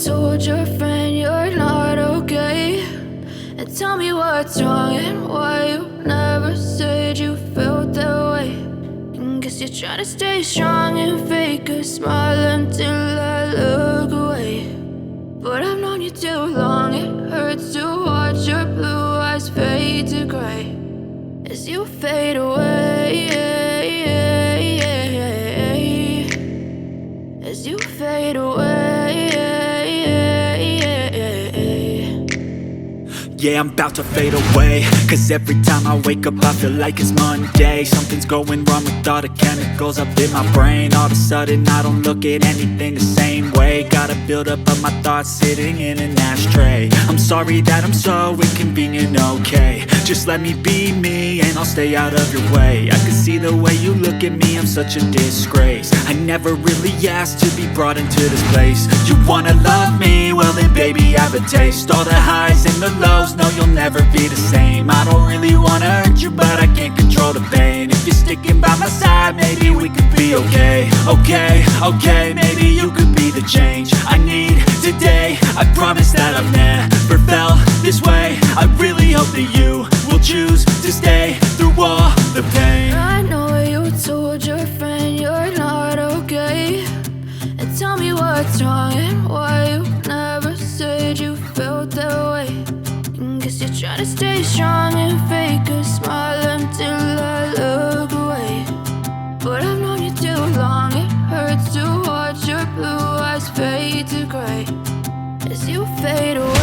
told your friend you're not okay, and tell me what's wrong and why you never said you felt that way. And guess you're trying to stay strong and fake a smile until I look away. But I've known you too long, it hurts to watch your blue eyes fade to gray as you fade away, as you fade away. Yeah, I'm about to fade away, cause every time I wake up I feel like it's Monday. Something's going wrong with all the chemicals up in my brain. All of a sudden I don't look at anything the same way. Gotta build up of my thoughts sitting in an ashtray. I'm sorry that I'm so inconvenient, okay. Just let me be me and I'll stay out of your way. I can see the way you look at me, I'm such a disgrace. I never really asked to be brought into this place. You wanna love me? Well then baby have a taste. All the highs and the lows, no you'll never be the same. I don't really wanna hurt you but I can't control the pain. If you're sticking by my side maybe we could be okay. Okay, okay, maybe you could be the change I need today. I promise that I've never felt this way. I really hope that you will choose to stay through all the pain. I know you told your friend you're not okay, and tell me what's wrong and why you never said you felt that way. And guess you're trying to stay strong and fake a smile until I look away. But I've known you too long, it hurts to watch your blue eyes fade to gray as you fade away.